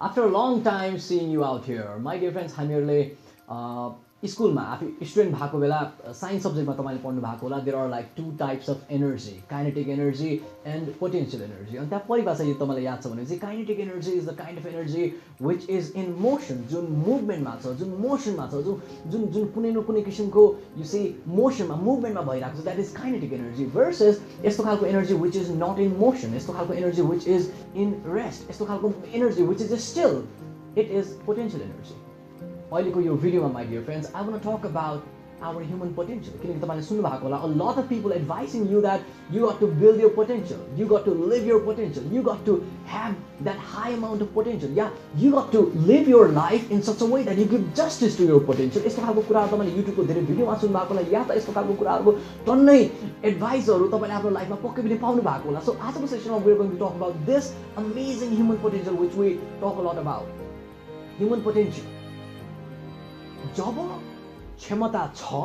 After a long time seeing you out here, my dear friends, हामीहरुले स्कुलमा आफै student भएको बेला साइन्स सब्जेक्टमा तपाईले पढ्नु भएको होला there are like two types of energy kinetic energy and potential energy अनि त्यहाँ परिभाषा यो तपाईलाई याद छ भने चाहिँ kinetic energy is the kind of energy which is in motion जुन मुभमेन्टमा छ जुन मोसनमा छ जुन जुन कुनै न कुनै किसिमको यु सी मोसनमा मुभमेन्टमा भइरहेको छ that is kinetic energy versus यस्तो खालको energy which is not in motion यस्तो खालको energy which is in rest यस्तो खालको energy which is still it is potential energy अहिलेको यो भिडियोमा my dear friends I want talk about our human potential किनकि तपाईले सुन्नु भएको होला a lot of people advising you that you got to build your potential you got to live your potential you got to have that high amount of potential या you got to live your life in such a way that you give justice to your potential यस्तो खालको कुराहरू तपाईले युट्युबको धेरै भिडियोमा सुन्नु भएको होला या त यस्तो खालको कुराहरूको टन्नै एडभाइसहरू तपाईले आफ्नो लाइफमा पक्कै पनि पाउनु भएको होला सो आजको सेसनमा we are going to talk about this amazing human potential which we talk a lot about human potential जब क्षमता छ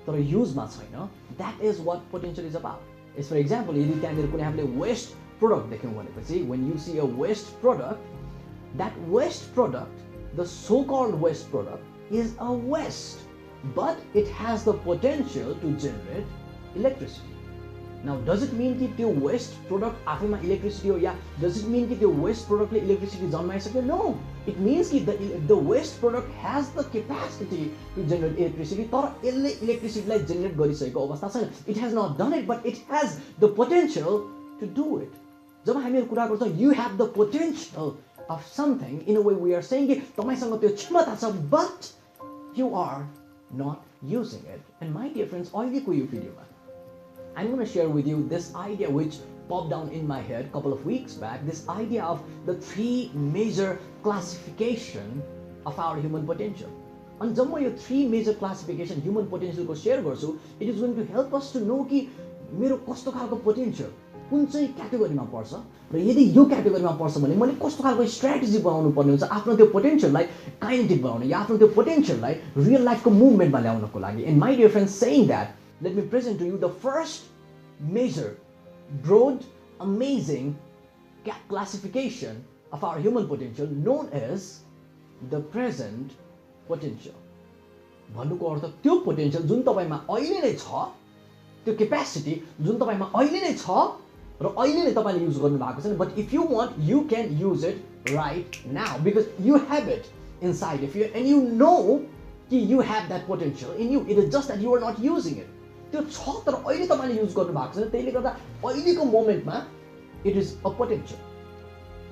तर युजमा छैन that is what potential is about is for example यदि त्यहाँनिर कुनै हामीले वेस्ट प्रोडक्ट देख्यौँ भनेपछि when you see a waste product that waste product the so called waste product is a waste but it has the potential to generate electricity Now, does it mean कि त्यो West product आफैमा electricity हो या does it mean कि त्यो waste प्रोडक्टले electricity जन्माइसक्यो no it means कि the waste product has the capacity to generate electricity तर यसले इलेक्ट्रिसिटीलाई जेनेरेट गरिसकेको अवस्था छैन it has not done it but it has the potential to do it जब हामी यो कुरा गर्छौँ you have the potential of something in a way we are saying कि तपाईसँग त्यो क्षमता छ but you are not using it and my dear friends अहिलेको यो भिडियोमा I'm going to share with you this idea which popped down in my head a couple of weeks back, this idea of the three major classification of our human potential. And जब म यो three major classification human potential को share गर्छु, it is going to help us to know कि मेरो कस्तो खालको potential कुन चाहिँ क्याटेगोरीमा पर्छ र यदि यो क्याटेगोरीमा पर्छ भने मैले कस्तो खालको स्ट्र्याटेजी बनाउनु पर्ने हुन्छ आफ्नो त्यो पोटेन्शियललाई काइनेटिक बनाउने या आफ्नो त्यो पोटेन्शियललाई रियल लाइफको मुभमेन्टमा ल्याउनको लागि and my dear friends saying that let me present to you the first major, broad, amazing classification of our human potential known as the present potential. भन्नुको अर्थ त्यो पोटेन्शियल जुन तपाईमा अहिले नै छ त्यो क्यापेसिटी जुन तपाईमा अहिले नै छ र अहिले नै तपाईले युज गर्नु भएको छैन but if you want you can use it right now because you have it inside of you and you know कि you have that potential in you it is just that you are not using it त्यो छ तर अहिले तपाईले use गर्नु भएको छैन त्यसले गर्दा अहिलेको मोमेन्टमा इट इज अ पोटेन्शियल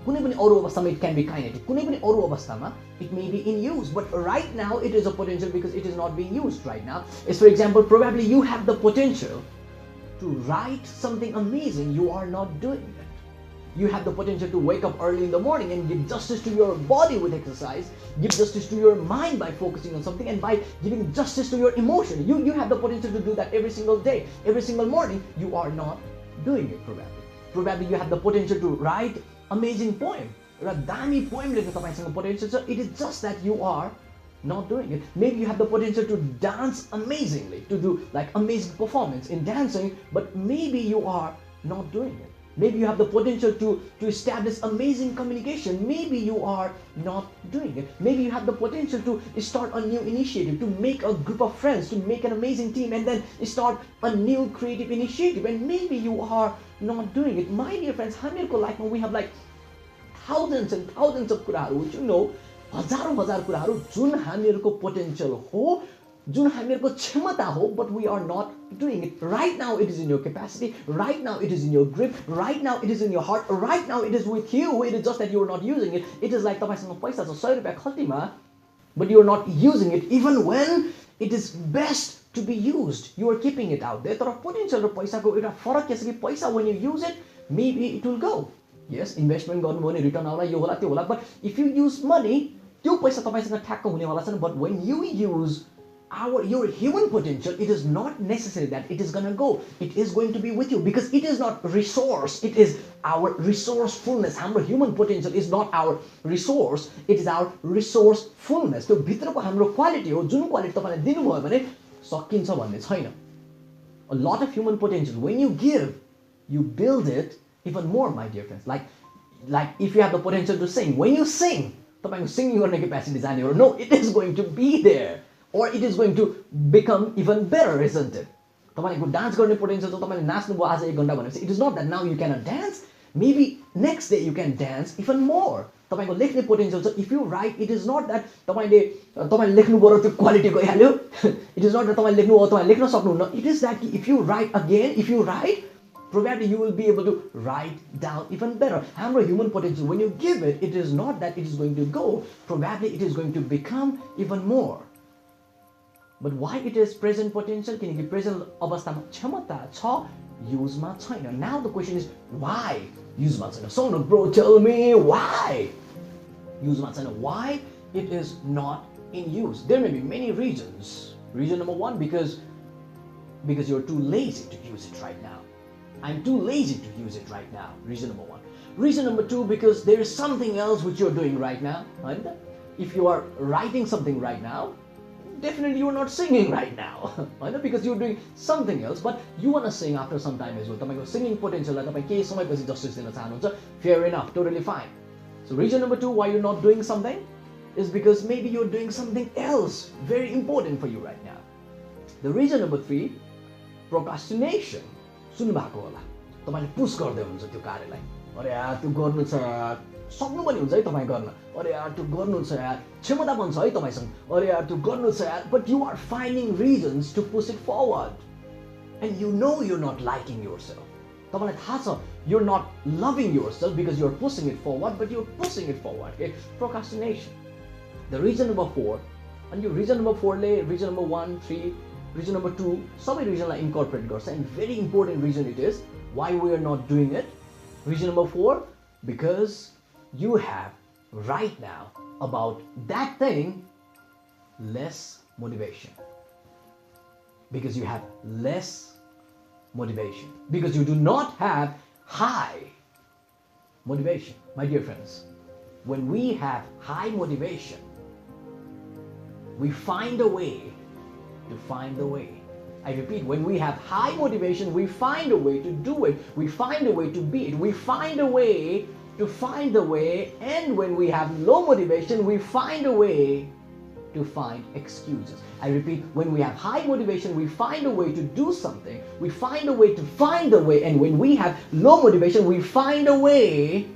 कुनै पनि अरू अवस्थामा इट क्यान बी काइनेटिक कुनै पनि अरू अवस्थामा it may be in use but right now it is a potential because it is not being use right now is for example probably you have the potential to write something amazing you are not doing it You have the potential to wake up early in the morning and give justice to your body with exercise, give justice to your mind by focusing on something, and by giving justice to your emotion. You have the potential to do that every single day, every single morning. You are not doing it probably. Probably you have the potential to write amazing poem. Ra dami poem lekha tapaisanga potential cha. It is just that you are not doing it. Maybe you have the potential to dance amazingly, to do like amazing performance in dancing, but maybe you are not doing it. Maybe you have the potential to establish amazing communication. Maybe you are not doing it. Maybe you have the potential to start a new initiative, to make a group of friends, to make an amazing team, and then start a new creative initiative. And maybe you are not doing it. My dear friends, हामीहरुको लाइफमा we have like thousands and thousands of कुराहरू, which you know, हजार कुराहरू जुन हामीहरुको potential हो जुन हामीहरुको क्षमता हो but we are not doing it. Right now it is in your capacity, right now it is in your grip, right now it is in your heart, right now it is with you. It is just that you are not using it. It is like तपाईसँग पैसा छ 100 रुपैयाँ खल्तीमा but you are not using it even when it is best to be used. You are keeping it out there. तर potential र पैसाको एउटा फरक के छ कि पैसा when you use it maybe it will go. Yes, investment गर्नु भने रिटर्न आउला यो होला त्यो होला but if you use money त्यो पैसा तपाईसँग ठ्याक्क हुनेवाला छैन but when you use your human potential, it is not necessary that it is gonna go. It is going to be with you because it is not resource. It is our resourcefulness. Our human potential is not our resource. It is our resourcefulness. त्यो भित्रको हाम्रो quality हो जुन quality तपाईले दिनुभयो भने सकिन्छ भन्ने छैन. A lot of human potential when you give, you build it even more, my dear friends. Like Like if you have the potential to sing, when you sing, तपाईँको सिङ्गिङ गर्ने क्यापेसिटी जाने हो? No, it is going to be there, or it is going to become even better, isn't it? तपाईँको dance गर्ने potential छ, तपाईँले नाच्नुभयो आज 1 घन्टा भनेपछि it is not that now you cannot dance. Maybe next day you can dance even more. तपाईँको लेख्ने potential छ. If you write, it is not that तपाईँले लेख्नुभयो र त्यो quality गइहाल्यो. It is not that तपाईँले लेख्नुभयो तपाईँले लेख्न सक्नुहुन्न. It is that if you write again, if you write, probably you will be able to write down even better. हाम्रो human potential, when you give it, it is not that it is going to go. Probably it is going to become even more. But why it is present potential? किनकि present अवस्थामा क्षमता छ, युजमा छैन. Now the question is why युजमा छैन? SAUNAK bro, tell me why युजमा छैन. Why it is not in use? There may be many reasons. Reason number 1, because you're too lazy to use it right now. I'm too lazy to use it right now. Reason number 1. Reason number 2, because there is something else which you're doing right now. And if you are writing something right now, definitely you're not singing right now. Because you're doing something else, but you want to sing after some time as well. तपाईँको singing potential लाई तपाईं केही समयपछि justice दिन चाहनुहुन्छ. Fair enough, totally fine. So reason number 2 why you're not doing something is because maybe you're doing something else very important for you right now. The reason number 3, procrastination. सुन्नु भएको होला, तपाईले पुश गर्दै हुन्छ त्यो कार्यलाई. अरे यार त्यो गर्नु छ यार, सक्नु पनि हुन्छ है तपाई गर्न. अरे यार त्यो गर्नु छ यार, क्षमता पनि छ है तपाईसँग. अरे यार त्यो गर्नु छ यार, but you are finding reasons to push it forward. And you know you're not liking yourself. तपाईलाई थाहा छ you're not loving yourself because you're pushing it forward, but you're pushing it forward. Okay? Procrastination. The reason number 4, and your reason number 4 ले reason number 1, 3, reason number 2, सबै रिजनलाई incorporate गर्छ. And very important reason it is why we are not doing it. Reason number 4, because you have right now about that thing less motivation. Because you have less motivation. Because you do not have high motivation. My dear friends, when we have high motivation, we find a way to find the way. I repeat, when we have high motivation, we find a way to do it. We find a way to be it. We find a way to find the way. And when we have low motivation, we find a way to find excuses. I repeat, when we have high motivation, we find a way to do something. We find a way to find the way. And when we have low motivation, we find a way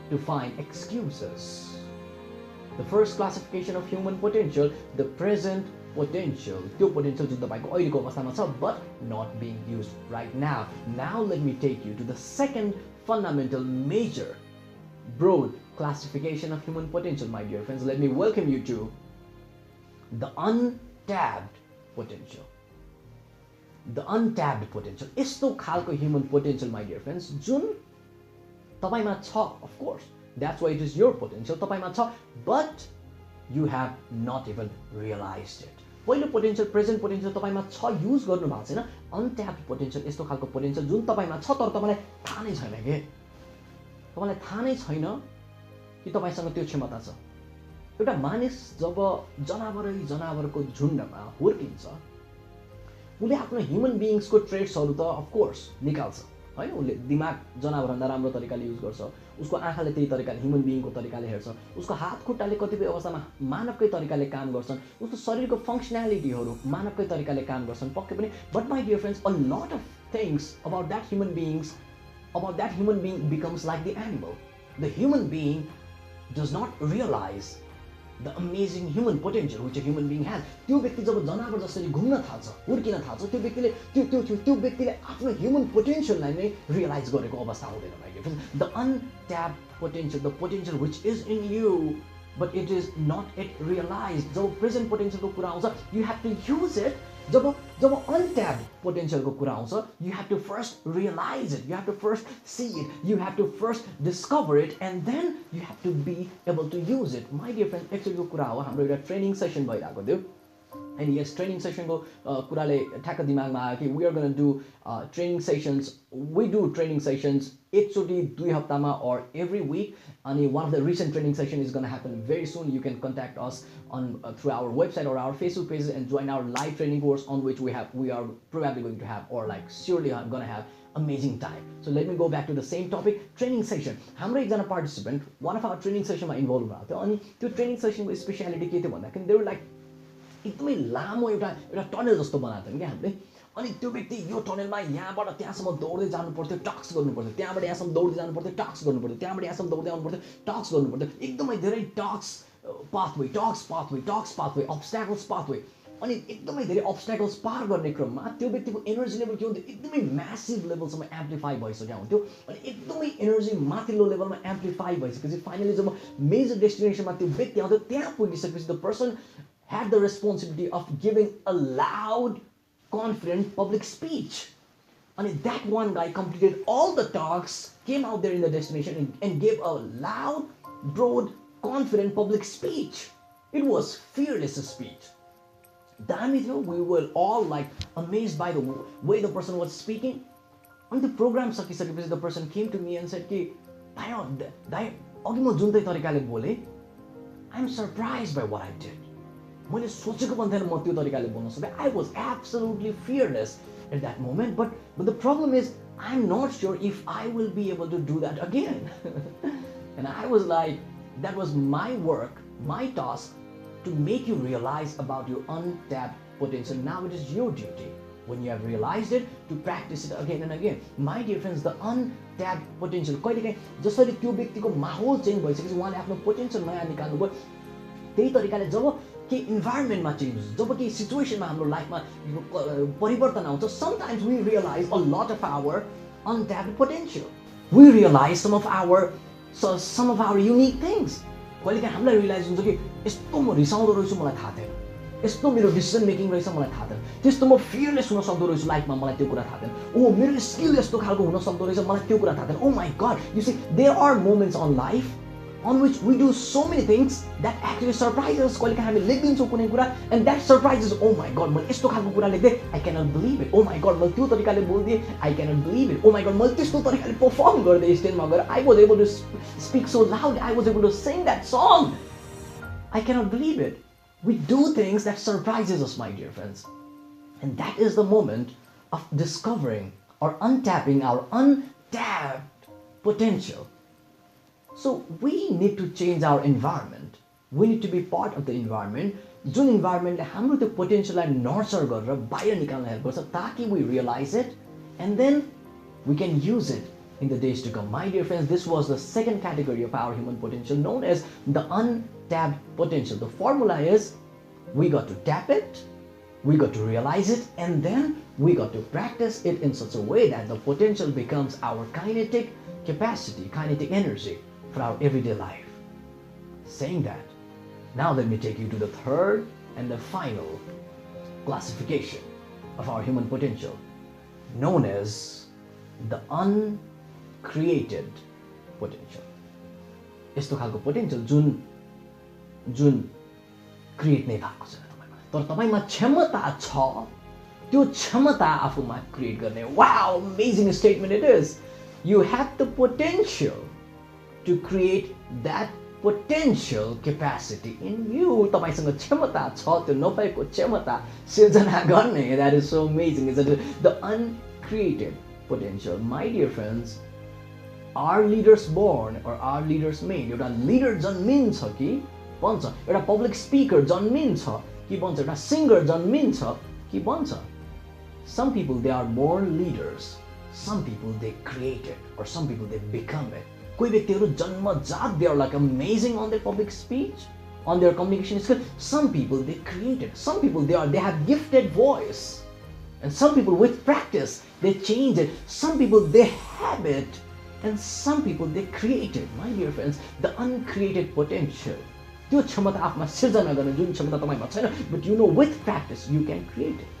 to find excuses. The first classification of human potential, the present potential. त्यो potential जुन तपाईको अहिलेको अवस्थामा छ, but not being used right now. Now let me take you to the second fundamental major broad classification of human potential, my dear friends. Let me welcome you to the untapped potential. The untapped potential. यस्तो खालको human potential, my dear friends, जुन तपाईमा छ, of course. That's why it is your potential. तपाईमा छ, but you have not even realized it. पहिलो potential, present potential तपाईमा छ, use गर्नु भएको छैन. अनट्याप्ड पोटेन्शियल यस्तो खालको पोटेन्शियल जुन तपाईमा छ तर तपाईलाई थाहा नै छैन के. तपाईलाई थाहा नै छैन कि तपाईसँग त्यो क्षमता छ. एउटा मानिस जब जनावरको झुण्डमा हुर्किन्छ, उले आफ्नो ह्युमन बीइङ्सको ट्रेट्सहरु त अफ कोर्स निकाल्छ हैन. उले दिमाग जनावरभन्दा राम्रो तरिकाले युज गर्छ. उसको आँखाले त्यही तरिकाले ह्युमन बीइङको तरिकाले हेर्छ. उसको हात खुट्टाले कतिपय अवस्थामा मानवकै तरिकाले काम गर्छन्. उसको शरीरको फंक्शनालिटीहरु मानवकै तरिकाले काम गर्छन् पक्कै पनि. But my dear friends, a lot of things about that human being becomes like the animal. The human being does not realize the amazing human potential which a human being has. त्यो व्यक्ति जब जनावर जसरी घुम्न थाल्छ, हुर्किन थाल्छ, त्यो व्यक्तिले आफ्नो ह्युमन पोटेन्शियललाई नै रियलाइज गरेको अवस्था हुँदैन my dear friends. The untapped potential, the potential which is in you but it is not yet realized. जब प्रेजेन्ट पोटेन्शियलको कुरा आउँछ, you have to use it. Job untapped potentialको कुरा आउँछ, you have to first realize it, you have to first see it, you have to first discover it, and then you have to be able to use it. My dear friends, actually यो कुरा हो, हाम्रो एउटा training session भइरहेको थियो. And yes, training session को कुराले ठ्याक्क दिमागमा आयो कि we are going to do training sessions. We do training sessions एकचोटी 2 हप्तामा or every week. And one of the recent training session is going to happen very soon. You can contact us on through our website or our Facebook pages and join our live training course on which we are probably going to have, or like surely I'm going to have amazing time. So let me go back to the same topic, training session. हाम्रो एकजना participant one of our training सेसनमा इन्भल्भ भएको थियो अनि त्यो training सेसनको speciality के थियो भन्दाखेरि देयर लाइक एकदमै लामो एउटा टनल जस्तो बनाएको थियो क्या हामीले अनि त्यो व्यक्ति यो टनलमा यहाँबाट त्यहाँसम्म दौड्दै जानु पर्थ्यो टक्स गर्नु पर्थ्यो त्यहाँबाट यहाँसम्म दौड्दै जानु पर्थ्यो टक्स गर्नु पर्थ्यो त्यहाँबाट यहाँसम्म दौड्दै आउनु पर्थ्यो टक्स गर्नु पर्थ्यो एकदमै धेरै टक्स पाथवे अब्स्ट्याकल्स पाथवे अनि एकदमै धेरै अब्स्ट्याकल्स पार गर्ने क्रममा त्यो व्यक्तिको एनर्जी लेभल के हुन्थ्यो एकदमै म्यासिभ लेभलसम्म एम्प्लिफाई भइसकेको हुन्थ्यो अनि एकदमै एनर्जी माथिल्लो लेभलमा एम्प्लिफाई भइसकेपछि फाइनली जब मेजर डेस्टिनेसनमा त्यो व्यक्ति आउँथ्यो त्यहाँ पुगिसकेपछि the person had the responsibility of giving a loud, confident public speech. And that one guy completed all the talks, came out there in the destination and gave a loud, broad, confident public speech. It was fearless speech. Damn it, we were all like amazed by the way the person was speaking. And the program sakisakepपछि the person came to me and said कि दाइ अघि म जुन तरिकाले बोले I'm surprised by what I did. मैले सोचेको पनि थिएन म त्यो तरिकाले बोल्न सक्दै I was absolutely fearless at that moment but the problem is I'm not sure if I will be able to do that again. And I was like, that was my work, my task to make you realize about your untapped potential. Now it is your duty, when you have realized it, to practice it again and again. My dear friends, the untapped potential, कहिलेकाहीँ जसरी त्यो व्यक्तिको माहौल change भइसकेपछि उहाँले आफ्नो potential नयाँ निकाल्नुभयो त्यही तरिकाले जब के इन्भाइरोमेन्टमा चेन्ज हुन्छ जब कि सिचुएसनमा हाम्रो लाइफमा परिवर्तन आउँछ sometimes we realize a lot of our untapped potential. We realize some of our unique things. कहिलेकाहीँ हामीलाई रियलाइज हुन्छ कि यस्तो म रिसाउँदो रहेछु मलाई थाहा थिएन यस्तो मेरो डिसिजन मेकिङ रहेछ मलाई थाहा थिएन त्यस्तो म फियरलेस हुन सक्दो रहेछु लाइफमा मलाई त्यो कुरा थाहा थिएन ओ मेरो स्किल यस्तो खालको हुन सक्दो रहेछ मलाई त्यो कुरा थाहा थिएन oh my god you see there are moments on life on which we do so many things that actually surprises us. कहिलेकाहीँ हामी लेख्दिन्छौँ कुनै कुरा and that surprises, oh my god मैले यस्तो खालको कुरा लेख्दै I cannot believe it. Oh my god मैले त्यो तरिकाले बोल्दिएँ I cannot believe it. Oh my god मैले त्यस्तो तरिकाले परफर्म गर्दै स्टेजमा गएर I was able to speak so loud. I was able to sing that song. I cannot believe it. We do things that surprises us, my dear friends. And that is the moment of discovering or untapping our untapped potential. So we need to change our environment. We need to be part of the environment. जुन environment ले हाम्रो त्यो potential लाई nurture गरेर बाहिर निकाल्न help गर्छ ताकि we realize it and then we can use it in the days to come. My dear friends, this was the second category of our human potential known as the untapped potential. The formula is we got to tap it, we got to realize it, and then we got to practice it in such a way that the potential becomes our kinetic capacity, kinetic energy for our everyday life. Saying that, now let me take you to the third and the final classification of our human potential, known as the uncreated potential. यस्तो खालको potential जुन create नै भएको छैन तपाईमा तर तपाईमा क्षमता छ त्यो क्षमता आफूमा क्रिएट गर्ने. Wow, amazing statement it is. You have the potential to create that potential capacity in you. तपाईसँग क्षमता छ त्यो नभएको क्षमता सिर्जना गर्ने. That is so amazing. Is the uncreated potential. My dear friends, our leaders born or our leaders made. एउटा leader जन्मिन्छ कि बन्छ, एउटा पब्लिक स्पिकर जन्मिन्छ कि बन्छ, एउटा सिंगर जन्मिन्छ कि बन्छ. Some people they are born leaders. Some people they create it, or some people they become it. कोही व्यक्तिहरू जन्मजात they are like amazing on their public speech, on their communication skill. Some people they create it. Some people they have gifted voice, and some people with practice they change it. Some people they have it, and some people they create it. My dear friends, the uncreated potential. त्यो क्षमता आफूमा सिर्जना गर्ने जुन क्षमता तपाईमा छैन, but you know with practice you can create it.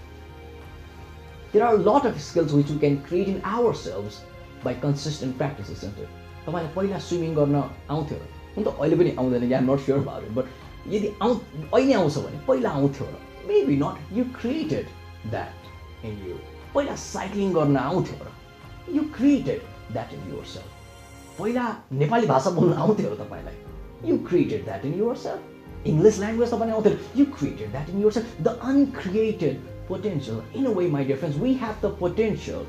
There are a lot of skills which we can create in ourselves by consistent practice, isn't it? तपाईलाई पहिला swimming गर्न आउँथ्यो र हुन त अहिले पनि आउँदैन, I am not sure about it, but यदि अहिले आउँछ भने पहिला आउँथ्यो र maybe not, you created that in you. पहिला साइक्लिङ गर्न आउँथ्यो र you created that in yourself. पहिला नेपाली भाषा बोल्न आउँथ्यो र तपाईलाई, you created that in yourself. English language तपाईलाई आउँथ्यो, you created that in yourself. The uncreated potential. In a way, my dear friends, we have the potential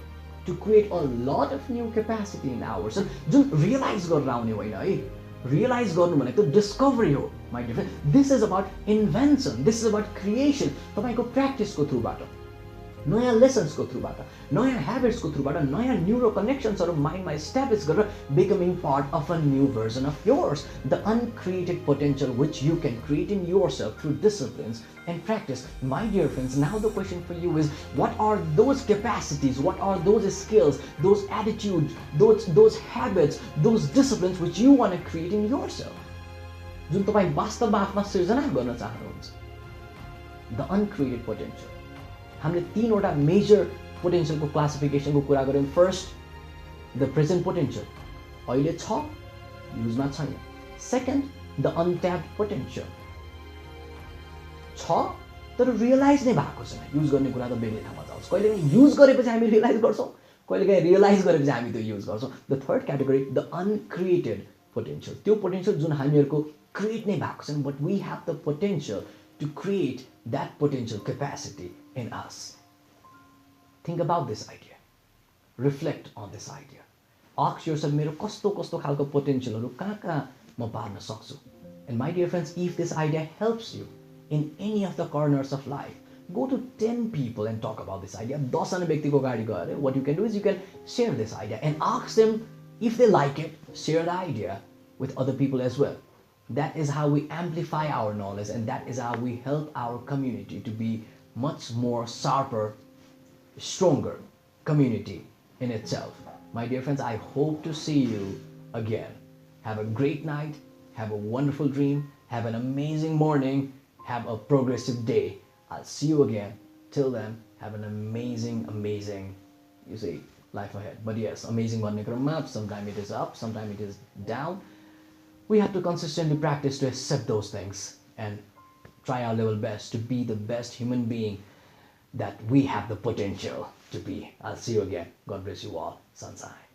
to create a lot of new capacity in ourselves. जुन realize गरेर आउने होइन है, realize गर्नु भनेको discovery हो my dear friend. This is about invention, this is about creation. तपाईको practice को थ्रुबाट, नयाँ लेसन्सको थ्रुबाट, नयाँ ह्याबिट्सको थ्रुबाट, नयाँ न्युरो कनेक्सन्सहरू माइन्डमा इस्टाब्लिस गरेर becoming part of a new version of yours, the uncreated potential which you can create in your self through disciplines and practice. My dear friends, now the question for you is what are those capacities, what are those skills, those attitudes, those habits, those disciplines which you want to create in yourself? जुन तपाईँ वास्तवमा आफ्मा सृजना गर्न चाहनुहुन्छ. The uncreated potential. हामीले तीनवटा major पोटेन्शियलको क्लासिफिकेसनको कुरा गऱ्यौँ. First, the present potential, अहिले छ युजमा छैन. सेकेन्ड, द अनट्याप्ड पोटेन्शियल, छ तर रियलाइज नै भएको छैन. युज गर्ने कुरा त बेग्लै ठाउँमा जान्छ. कहिलेकाहीँ युज गरेपछि हामी रियलाइज गर्छौँ, कहिलेकाहीँ रियलाइज गरेपछि हामी त्यो युज गर्छौँ. The third category, the uncreated potential, त्यो पोटेन्शियल जुन हामीहरूको क्रिएट नै भएको छैन, but we have the potential to create that potential capacity in us. Think about this idea. Reflect on this idea. Ask yourself, मेरो कस्तो कस्तो खालको पोटेन्शियलहरू कहाँ कहाँ म पार्न सक्छु. And my dear friends, if this idea helps you in any of the corners of life, go to 10 people and talk about this idea. 10 जना व्यक्तिको अगाडि गएर what you can do is you can share this idea and ask them if they like it. Share the idea with other people as well. That is how we amplify our knowledge, and that is how we help our community to be much more sharper, stronger community in itself. My dear friends, I hope to see you again. Have a great night, have a wonderful dream, have an amazing morning, have a progressive day. I'll see you again. Till then, have an amazing, you see, life ahead. But yes, amazing one. Sometimes it is up, sometimes it is down. We have to consistently practice to accept those things and try our level best to be the best human being that we have the potential to be. I'll see you again. God bless you all. Sunshine.